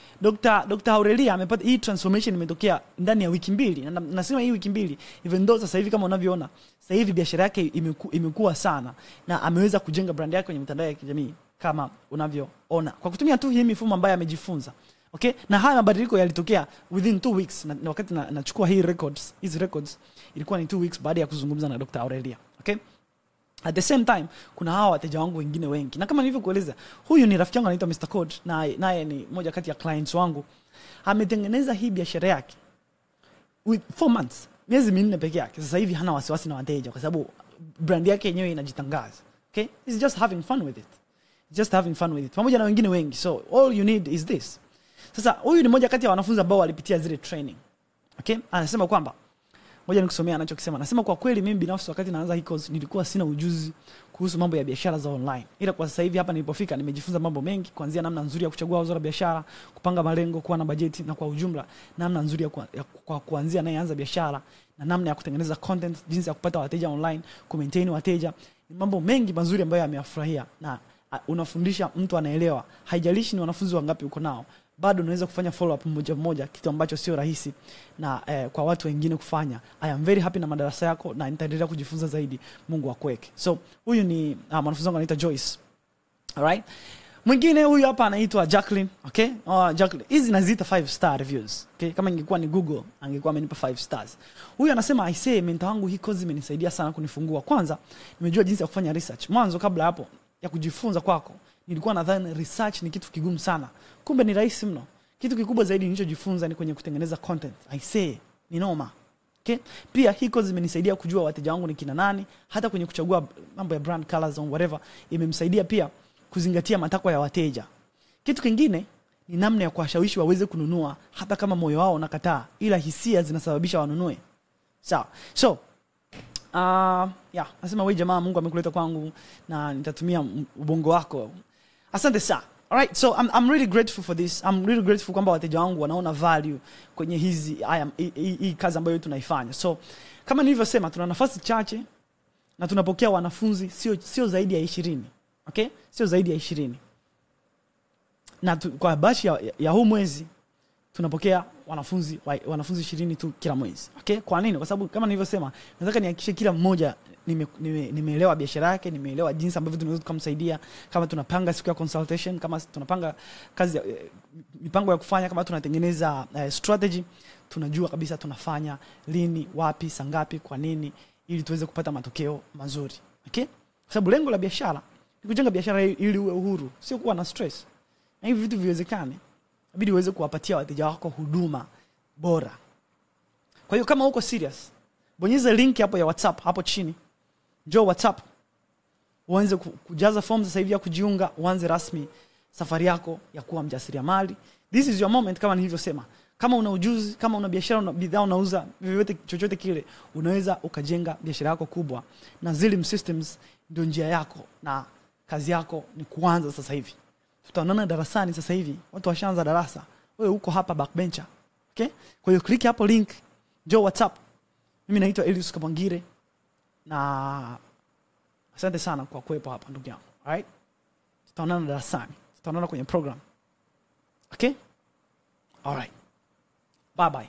Dr. Aurelia amepata hii transformation imetokea ndani ya wiki 2. Na nasema hii wiki 2 even though sasa hivi kama unavyoona, sasa hivi biashara yake imekuwa sana na ameweza kujenga brand yake kwenye mitandao ya kijamii kama unavyoona, kwa kutumia tu hii mifumo ambayo amejifunza. Okay? Na haya mabadiliko yalitokea within 2 weeks na wakati nachukua hizi records ilikuwa ni 2 weeks baada ya kuzungumza na Dr. Aurelia. Okay? At the same time, kuna hawa wateja wangu wengine wengi. Na kama nilivyokueleza, huyu ni rafiki yangu anaitwa Mr. Code, naye ni moja kati ya clients wangu. Ametengeneza hii biashara yake with 4 months, miezi 4 peke yake. Sasa hivi hana wasiwasi na wateja kwa sababu brand yake yenyewe inajitangaza. Okay? He's just having fun with it. Pamoja na wengine wengi. So all you need is this. Sasa huyu ni moja kati ya wanafunzi ambao walipitia zile training. Okay? Anasema kwamba, ngoja nikusomea anachokisema. Anasema kwa kweli mimi binafsi wakati naanza hii course nilikuwa sina ujuzi kuhusu mambo ya biashara za online. Ila kwa sasa hivi hapa nilipofika nimejifunza mambo mengi, kuanzia namna nzuri ya kuchagua wazo la biashara, kupanga malengo, kuwa na bajeti, na kwa ujumla namna nzuri ya kuanzia anayeanza biashara, na namna ya kutengeneza content, jinsi ya kupata wateja online, kumaintain wateja. Ni mambo mengi mazuri ambayo ameyafurahia, na unafundisha mtu anaelewa. Haijalishi ni wanafunzi wangapi uko nao, bado unaweza kufanya follow up mmoja, kitu ambacho sio rahisi na kwa watu wengine kufanya. I am very happy na madarasa yako na nitaendelea kujifunza zaidi. Mungu akuweke. So huyu ni mwanafunzi wangu anaitwa Joyce. Alright? Mwingine huyu hapa anaitwa Jacqueline. Okay? Jacqueline. Hizi naziita 5-star reviews. Okay? Kama ingekuwa ni Google, angekuwa amenipa 5 stars. Huyu anasema I say mentor wangu hii course imenisaidia sana kunifungua. Kwanza, nimejua jinsi ya kufanya research. Mwanzo kabla hapo ya kujifunza kwako, nilikuwa nadhani research ni kitu kigumu sana. Kumbe ni rahisi mno. Kitu kikubwa zaidi nilichojifunza ni kwenye kutengeneza content. I say ni noma. Okay? Pia hii course imenisaidia kujua wateja wangu ni kina nani, hata kwenye kuchagua mambo ya brand colors or whatever, imemsaidia pia kuzingatia matakwa ya wateja. Kitu kingine ni namna ya kuwashawishi waweze kununua hata kama moyo wao unakataa, ila hisia zinasababisha wanunue. Sawa. So, nasema wewe jamaa, Mungu amekuleta kwangu na nitatumia ubongo wako. Asante sana. Alright, so I'm really grateful for this. I'm really grateful kwamba wateja wangu wanaona value kwenye hii kazi ambayo tunaifanya. So kama nilivyosema, tuna nafasi chache na tunapokea wanafunzi sio zaidi ya 20. Okay? Sio zaidi ya 20. Na kwa batch ya huu mwezi tunapokea wanafunzi 20 tu kila mwezi. Okay? Kwa nini? Kwa sababu kama nilivyosema, nataka nihakikishe kila mmoja nimeelewa biashara yake, nimeelewa jinsi ambavyo tunaweza kumsaidia, kama tunapanga siku ya consultation, kama tunapanga kazi mipango ya kufanya, kama tunatengeneza strategy, tunajua kabisa tunafanya lini, wapi, sangapi, kwa nini, ili tuweze kupata matokeo mazuri. Okay? Kwa sababu lengo la biashara ni kujenga biashara ili uwe uhuru, sio kuwa na stress. Na hivi vitu viwezekane, inabidi uweze kuwapatia wateja wako huduma bora. Kwa hiyo kama uko serious, bonyeza link hapo ya WhatsApp hapo chini. Njoo WhatsApp, uanze kujaza form sasa hivi ya kujiunga, uanze rasmi safari yako ya kuwa mjasiriamali. This is your moment. Kama nilivyosema, kama una ujuzi, kama una biashara, una bidhaa unauza, vyovyote chochote kile, unaweza ukajenga biashara yako kubwa. Na Zilim Systems ndio njia yako, na kazi yako ni kuanza sasa hivi. Tutaonana darasani sasa hivi. Watu washaanza darasa. Wewe uko hapa backbencher. Okay? Kwa hiyo click hapo link, njoo WhatsApp. Mimi naitwa Elius Kapangire. Na asante sana kwa kuwepo hapa ndugu yangu. Alright? Tutaonana darasani. Tutaonana kwenye program. Okay? Alright. Bye bye.